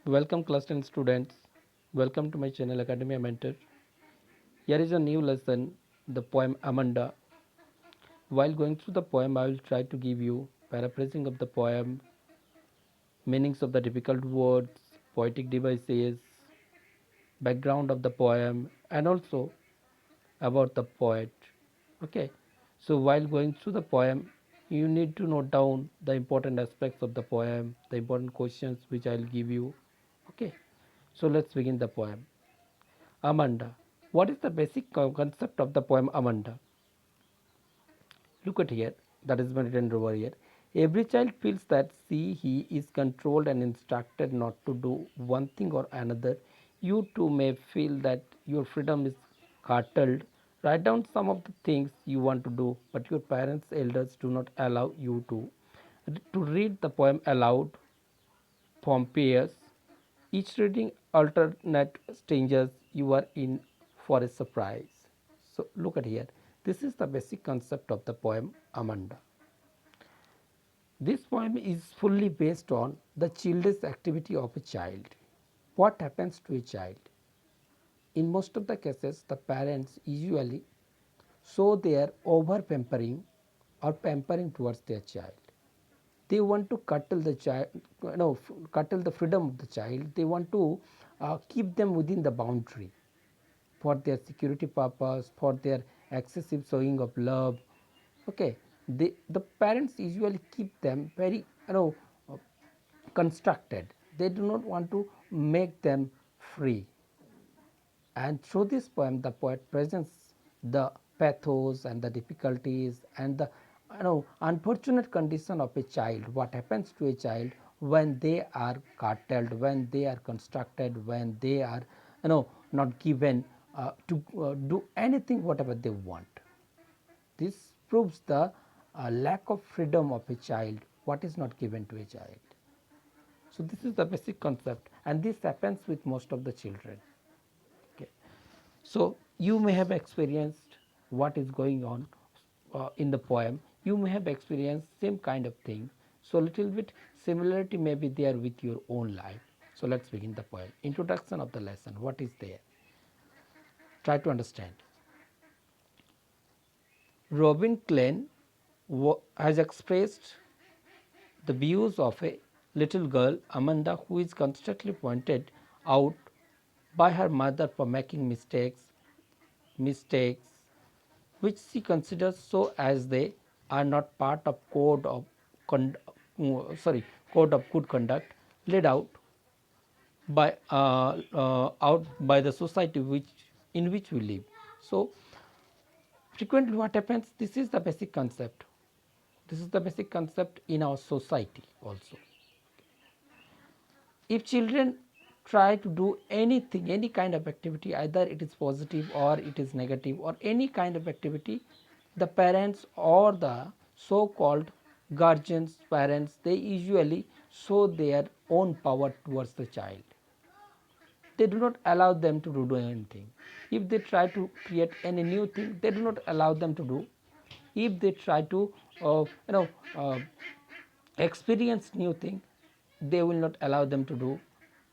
Welcome class 10 students. Welcome to my channel Academia Mentor. Here is a new lesson, the poem Amanda. While going through the poem, I will try to give you paraphrasing of the poem, meanings of the difficult words, poetic devices, background of the poem, and also about the poet. Okay. So while going through the poem, you need to note down the important aspects of the poem, the important questions which I will give you. Okay. So let's begin the poem. Amanda. What is the basic concept of the poem Amanda? Look at here, that is written over here. Every child feels that he is controlled and instructed not to do one thing or another. You too may feel that your freedom is curtailed. Write down some of the things you want to do, but your parents, elders do not allow you to. To read the poem aloud from peers, each reading alternate stages you are in for a surprise. So look at here. This is the basic concept of the poem Amanda. This poem is fully based on the childless activity of a child. What happens to a child? In most of the cases, the parents usually show their over pampering or pampering towards their child. They want to curtail the child, curtail the freedom of the child. They want to keep them within the boundary for their security purpose, for their excessive showing of love. Okay, the parents usually keep them very uh, constructed. They do not want to make them free. And through this poem, the poet presents the pathos and the difficulties and the unfortunate condition of a child. What happens to a child when they are curtailed, when they are constructed, when they are not given to do anything whatever they want. This proves the lack of freedom of a child, what is not given to a child. So this is the basic concept, and this happens with most of the children. Okay. So you may have experienced what is going on in the poem. You may have experienced same kind of thing. So little bit similarity may be there with your own life. So let's begin the poem. Introduction of the lesson. What is there? Try to understand. Robin Klein has expressed the views of a little girl, Amanda, who is constantly pointed out by her mother for making mistakes which she considers so as they are not part of code of good conduct laid out by the society in which we live. So frequently what happens, this is the basic concept. This is the basic concept in our society also. If children try to do anything, any kind of activity, either it is positive or it is negative or any kind of activity, the parents or the so called guardians, parents, they usually show their own power towards the child. They do not allow them to do anything. If they try to create any new thing, they do not allow them to do. If they try to uh, experience new thing, they will not allow them to do.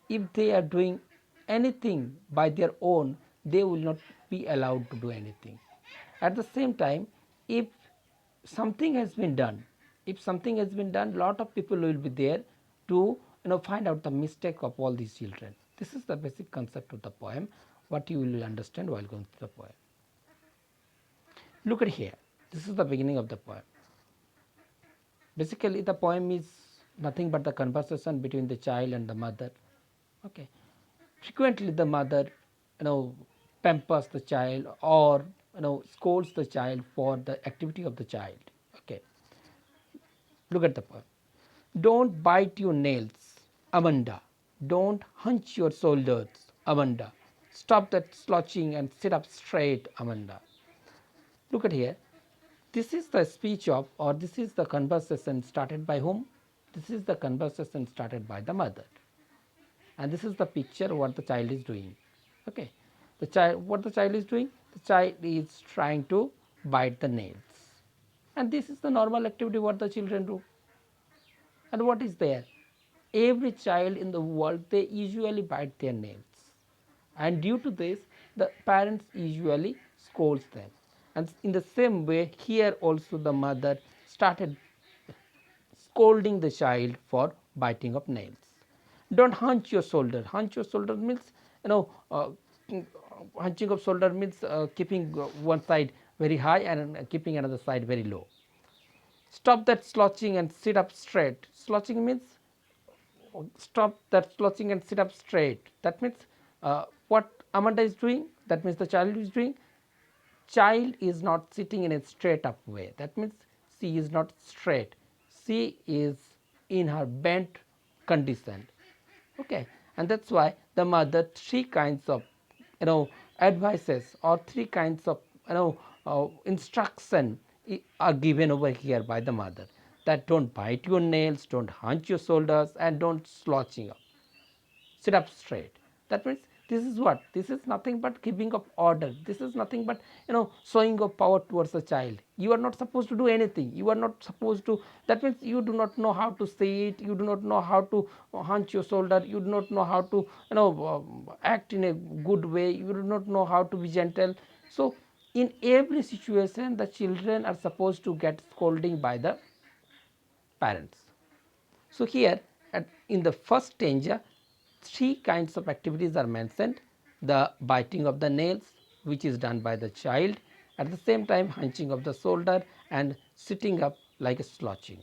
If they are doing anything by their own, they will not be allowed to do anything. At the same time, if something has been done, lot of people will be there to find out the mistake of all these children. This is the basic concept of the poem, what you will understand while going through the poem. Look at here, this is the beginning of the poem. Basically, the poem is nothing but the conversation between the child and the mother. Okay. Frequently, the mother, pampers the child or scolds the child for the activity of the child. Okay. Look at the poem. Don't bite your nails, Amanda. Don't hunch your shoulders, Amanda. Stop that slouching and sit up straight, Amanda. Look at here. This is the speech of, or this is the conversation started by whom? This is the conversation started by the mother. And this is the picture what the child is doing. Okay. The child, what the child is doing? The child is trying to bite the nails. And this is the normal activity what the children do. And what is there? every child in the world, they usually bite their nails, and due to this the parents usually scolds them. And in the same way here also the mother started scolding the child for biting of nails. Don't hunch your shoulder. Hunch your shoulder means, you know, hunching of shoulder means keeping one side very high and keeping another side very low. Stop that slouching and sit up straight. Slouching means stop that slouching and sit up straight. That means what Amanda is doing, that means the child is doing, child is not sitting in a straight up way. That means she is not straight, she is in her bent condition. Okay, and that's why the mother three kinds of, you know, advices or three kinds of, you know, instruction are given over here by the mother, that don't bite your nails, don't hunch your shoulders, and don't slouching up, sit up straight. That means this is what, this is nothing but giving of order, this is nothing but, you know, showing of power towards the child. You are not supposed to do anything, you are not supposed to, that means you do not know how to say it, you do not know how to hunch your shoulder, you do not know how to, you know, act in a good way, you do not know how to be gentle. So in every situation the children are supposed to get scolding by the parents. So here in the first stanza, three kinds of activities are mentioned: the biting of the nails, which is done by the child, at the same time hunching of the shoulder and sitting up like a slouching.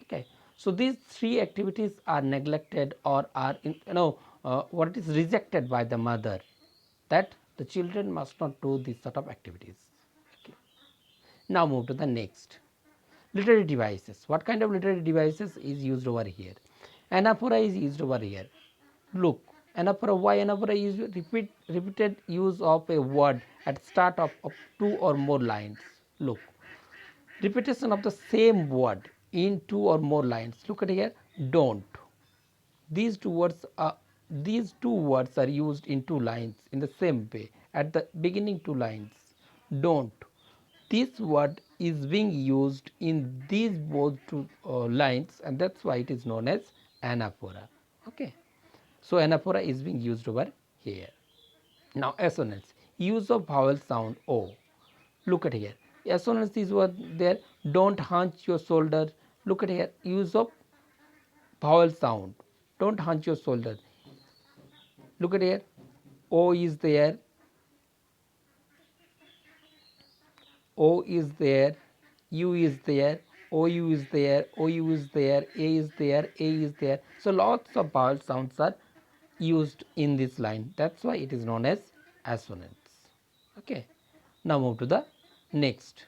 Okay. So these three activities are neglected or are in, you know, what it is rejected by the mother, that the children must not do these sort of activities. Okay. Now move to the next. Literary devices. What kind of literary devices is used over here? Anaphora is used over here. Look, anaphora, why anaphora is repeated use of a word at start of two or more lines. Look, repetition of the same word in two or more lines. Look at here, don't. These two words are used in two lines in the same way. At the beginning two lines, don't. This word is being used in these both two lines, and that's why it is known as anaphora. Okay. So anaphora is being used over here. Now assonance, use of vowel sound O. Look at here. Assonance is what there. Don't hunch your shoulder. Look at here. Use of vowel sound. Don't hunch your shoulder. Look at here. O is there. O is there. U is there. OU is there. OU is there. A is there. A is there. So lots of vowel sounds are used in this line. That's why it is known as assonance. Okay. Now move to the next.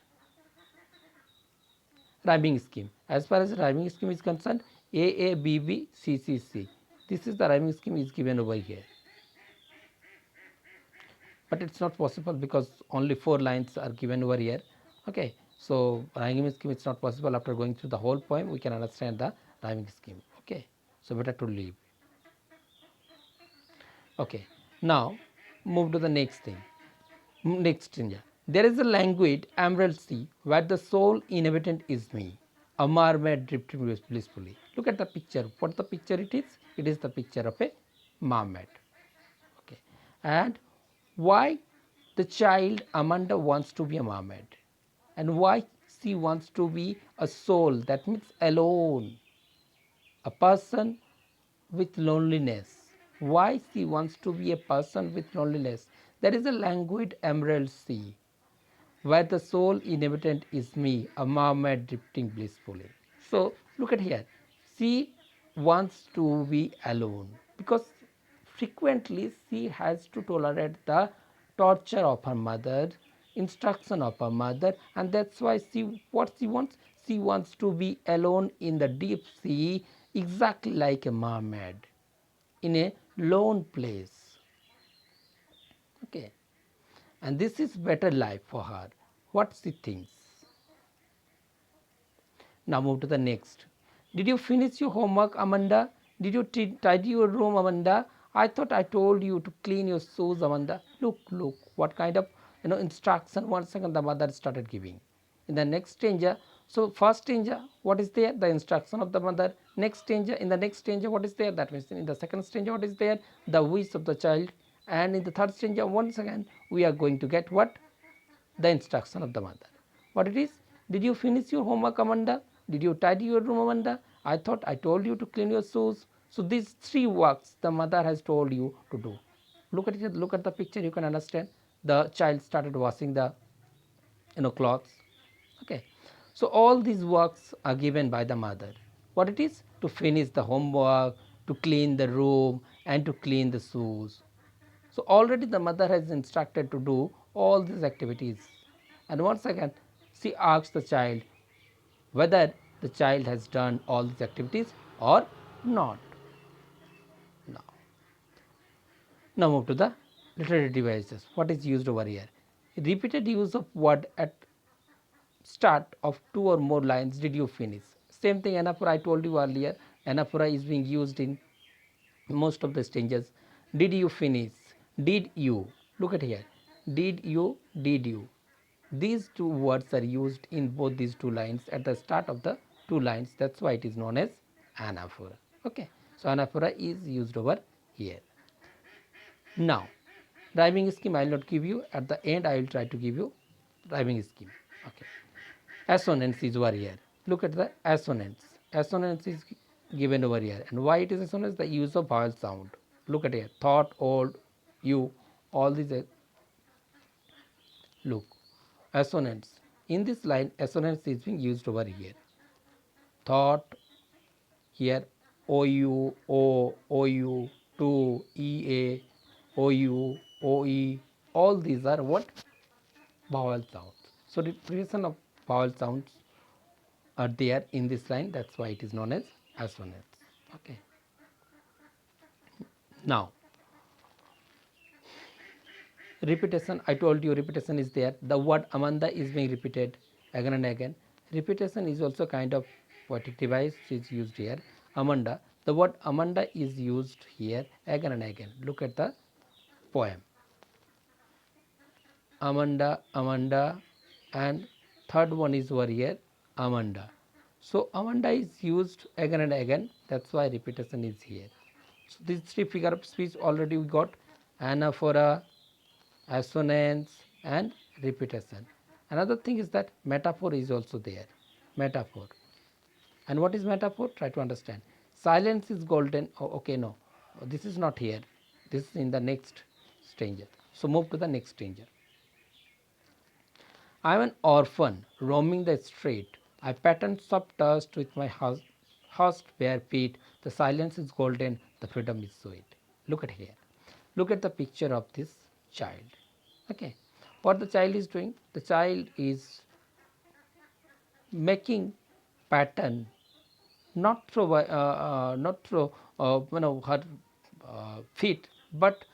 Rhyming scheme. As far as rhyming scheme is concerned, A, B, B, C, C, C. This is the rhyming scheme is given over here. But it's not possible because only 4 lines are given over here. Okay. So rhyming scheme is not possible. After going through the whole poem, we can understand the rhyming scheme. Okay. So better to leave. Okay. Now move to the next thing. Next thing. There is a languid emerald sea where the sole inhabitant is me, a mermaid drifting blissfully. Look at the picture. What the picture it is? It is the picture of a mermaid. Okay. And why the child Amanda wants to be a mermaid, and why she wants to be a soul, that means alone, a person with loneliness. Why she wants to be a person with loneliness? There is a languid emerald sea where the sole inhabitant is me, a mermaid drifting blissfully. So look at here. She wants to be alone because frequently she has to tolerate the torture of her mother, instruction of her mother, and that's why she wants to be alone in the deep sea, exactly like a mermaid in a lone place. Okay. And this is better life for her, what she thinks. Now move to the next. Did you finish your homework, Amanda? Did you tidy your room, Amanda? I thought I told you to clean your shoes, Amanda. Look, what kind of instruction 1 second the mother started giving. In the next stanza, So first stanza, what is there? The instruction of the mother. Next stanza, in the next stanza, what is there? That means in the second stanza, what is there? The wish of the child. And in the third stanza, once again, we are going to get what? The instruction of the mother. What it is? Did you finish your homework, Amanda? Did you tidy your room, Amanda? I thought I told you to clean your shoes. So these three works the mother has told you to do. Look at it. Look at the picture. You can understand. The child started washing the clothes. Okay, so all these works are given by the mother. What it is? To finish the homework, to clean the room, and to clean the shoes. So already the mother has instructed to do all these activities. And once again, she asks the child whether the child has done all these activities or not. Now, now move to the literary devices. What is used over here? Repeated use of word at start of two or more lines. Did you finish? Same thing, anaphora, I told you earlier. Anaphora is being used in most of the stanzas. Did you finish? Did you? Look at here. Did you? Did you? These two words are used in both these two lines at the start of the two lines. That's why it is known as anaphora. Okay. So anaphora is used over here. Now, rhyming scheme I will not give you. At the end, I will try to give you rhyming scheme. Okay. Assonance is over here. Look at the assonance. Assonance is given over here. And why it is assonance? The use of vowel sound. Look at here. Thought, old, you, all these. Look. Assonance. In this line, assonance is being used over here. Thought, here, OU, O, OU, to, EA, OU, OE. All these are what? Vowel sounds. So, repetition of vowel sounds are there in this line. That's why it is known as assonance. Okay. Now, repetition, I told you repetition is there. The word Amanda is being repeated again and again. Repetition is also kind of poetic device is used here. Amanda, the word Amanda is used here again and again. Look at the poem. Amanda, Amanda, and third one is over here, Amanda. So Amanda is used again and again. That's why repetition is here. So these three figure of speech already we got: anaphora, assonance, and repetition. Another thing is that metaphor is also there. Metaphor. And what is metaphor? Try to understand. Silence is golden. Oh, okay, no. This is not here. This is in the next stanza. So move to the next stanza. I am an orphan roaming the street. I pattern soft dust with my hushed bare feet. The silence is golden, the freedom is sweet. Look at here. Look at the picture of this child. Okay. What the child is doing? The child is making pattern not through her feet, but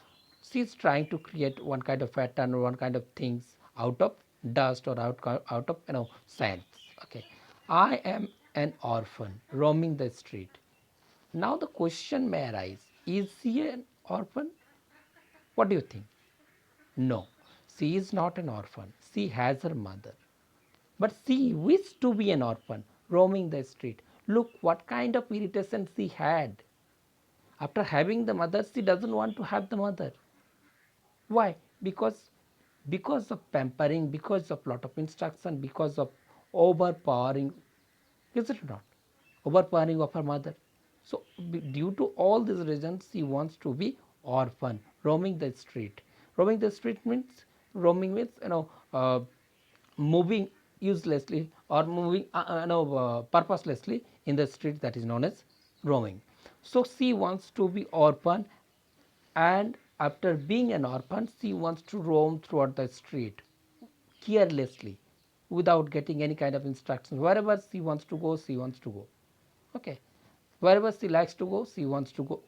she is trying to create one kind of pattern or one kind of things out of dust or out of sand. Okay, I am an orphan roaming the street. Now the question may arise: is she an orphan? What do you think? No, she is not an orphan. She has her mother. But she wished to be an orphan, roaming the street. Look what kind of irritation she had. After having the mother, she doesn't want to have the mother. Why? Because of pampering, because of lot of instruction, because of overpowering, is it not? Overpowering of her mother. So due to all these reasons, she wants to be orphan, roaming the street. Roaming the street means moving uselessly or moving purposelessly in the street, that is known as roaming. So she wants to be orphan, and after being an orphan she wants to roam throughout the street carelessly without getting any kind of instructions. Wherever she wants to go, she wants to go. Okay, wherever she likes to go, she wants to go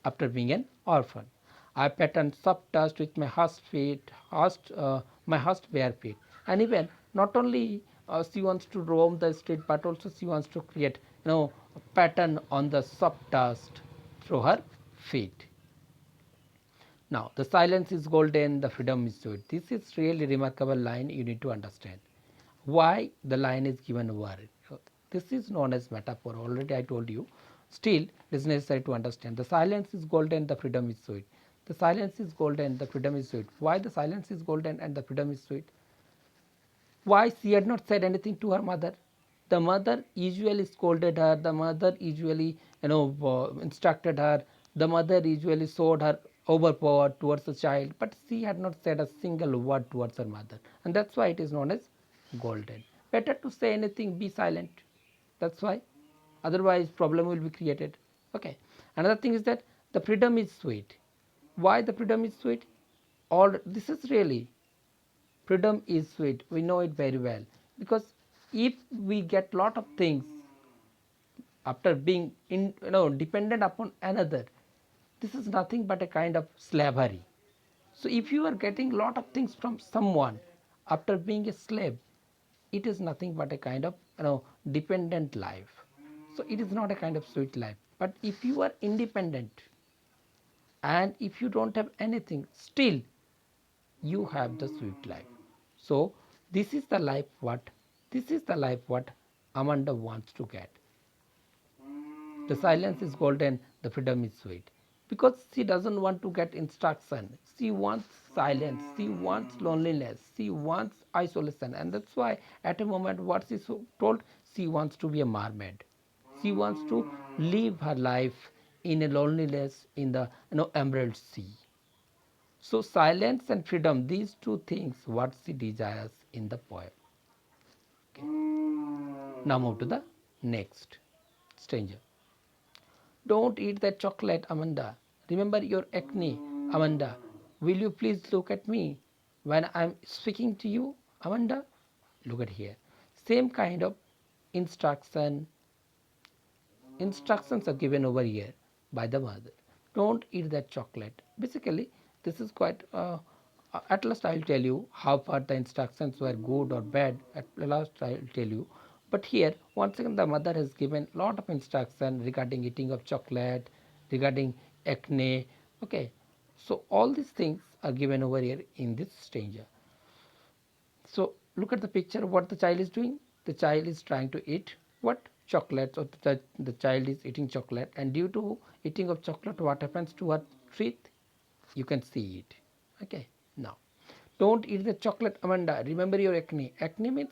after being an orphan. I pattern soft dust with my hushed bare feet. And even not only she wants to roam the street, but also she wants to create a pattern on the soft dust through her feet. Now the silence is golden, the freedom is sweet. This is really remarkable line you need to understand. why the line is given over. This is known as metaphor. Already I told you. Still, it is necessary to understand. The silence is golden, the freedom is sweet. The silence is golden, the freedom is sweet. Why the silence is golden and the freedom is sweet? Why she had not said anything to her mother? The mother usually scolded her. The mother usually, instructed her. The mother usually showed her overpower towards the child, but she had not said a single word towards her mother, and that's why it is known as golden. Better to say anything, be silent. That's why. Otherwise, problem will be created. Okay. Another thing is that the freedom is sweet. Why the freedom is sweet? All this is really freedom is sweet, we know it very well, because if we get lot of things after being dependent upon another, this is nothing but a kind of slavery. So if you are getting lot of things from someone after being a slave, it is nothing but a kind of dependent life. So it is not a kind of sweet life. But if you are independent and if you don't have anything, still you have the sweet life. So this is the life what Amanda wants to get. The silence is golden, the freedom is sweet. Because she doesn't want to get instruction. She wants silence, she wants loneliness, she wants isolation, and that's why at a moment what she told, she wants to be a mermaid. She wants to live her life in a loneliness in the emerald sea. So silence and freedom, these two things, what she desires in the poem. Okay. Now move to the next stranger. Don't eat that chocolate, Amanda. Remember your acne, Amanda. Will you please look at me when I'm speaking to you, Amanda? Look at here. Same kind of instruction. Instructions are given over here by the mother. Don't eat that chocolate. Basically, this is quite. At last, I'll tell you how far the instructions were good or bad. At last, I'll tell you. But here, once again, the mother has given lot of instruction regarding eating of chocolate, regarding acne. Okay, so all these things are given over here in this stranger. So look at the picture. What the child is doing? The child is trying to eat what? Chocolate. So the child is eating chocolate, and due to eating of chocolate, what happens to her teeth? You can see it. Okay. Now, don't eat the chocolate, Amanda. Remember your acne. Acne means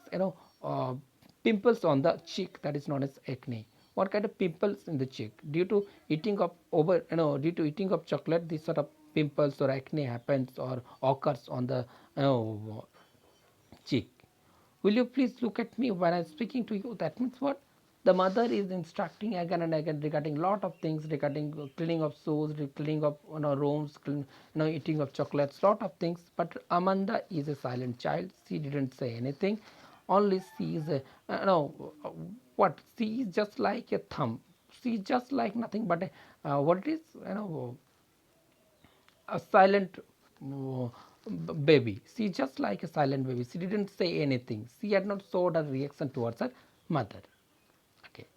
pimples on the cheek. That is known as acne. What kind of pimples in the cheek? Due to eating of due to eating of chocolate, this sort of pimples or acne happens or occurs on the cheek. Will you please look at me when I'm speaking to you? That means what? The mother is instructing again and again regarding lot of things, regarding cleaning of shoes, cleaning of rooms, eating of chocolates, lot of things. But Amanda is a silent child. She didn't say anything. Only she is a what? She is just like a thumb. She is just like nothing but a what it is a silent uh, baby. She just like a silent baby. She didn't say anything. She had not showed a reaction towards her mother. Okay.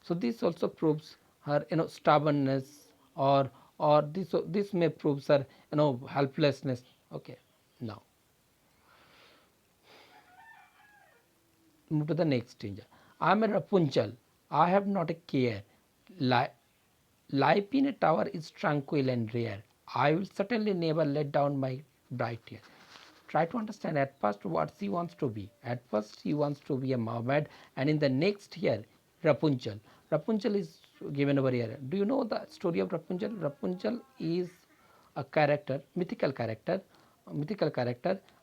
So this also proves her stubbornness, or this may proves her helplessness. Okay. Now move to the next stranger. I am a Rapunzel. I have not a care. Li- Life in a tower is tranquil and rare. I will certainly never let down my bright hair. Try to understand at first what she wants to be. At first, she wants to be a mermaid, and in the next here, Rapunzel. Rapunzel is given over here. Do you know the story of Rapunzel? Rapunzel is a character, mythical character,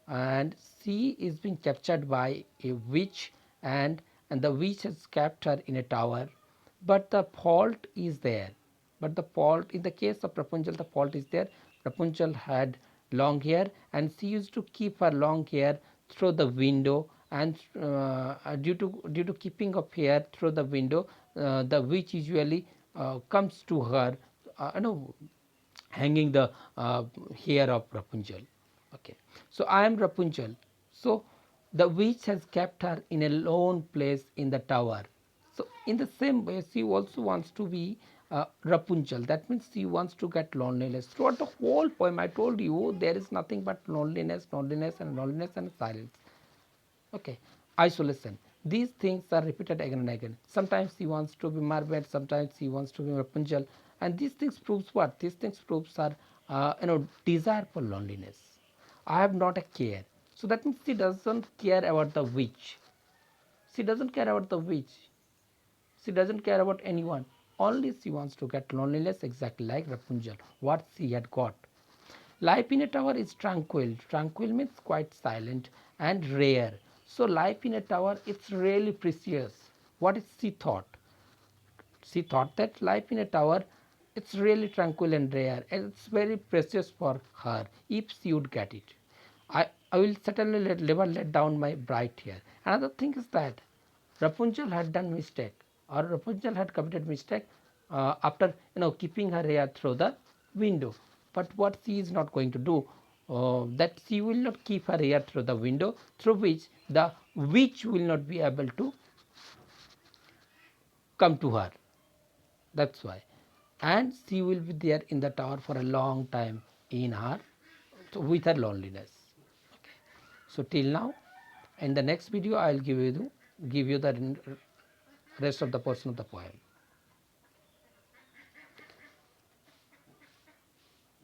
and she is being captured by a witch, and the witch has kept her in a tower. But the fault is there. But the fault in the case of Rapunzel, the fault is there. Rapunzel had long hair, and she used to keep her long hair through the window, and due to keeping of hair through the window, the witch usually comes to her, hanging the hair of Rapunzel. Okay, so I am Rapunzel. So the witch has kept her in a lone place in the tower. So in the same way, she also wants to be Rapunzel. That means she wants to get loneliness. Throughout the whole poem, I told you there is nothing but loneliness, loneliness, and loneliness and silence. Okay, isolation. These things are repeated again and again. Sometimes he wants to be Margaret, sometimes he wants to be Rapunzel, and these things proves what? These things proves are desire for loneliness. I have not a care, so that means she doesn't care about the witch. She doesn't care about the witch. She doesn't care about anyone. Only she wants to get loneliness, exactly like Rapunzel. What she had got. Life in a tower is tranquil. Tranquil means quite silent and rare. So life in a tower it's really precious. What is she thought? She thought that life in a tower it's really tranquil and rare and it's very precious for her if she would get it. I will certainly never let down my bride here. Another thing is that Rapunzel had done mistake or Rapunzel had committed mistake after keeping her hair through the window. But what she is not going to do, that she will not keep her hair through the window, through which the witch will not be able to come to her. That's why. And she will be there in the tower for a long time in her, with her loneliness. So till now, in the next video, I will give you the rest of the portion of the poem.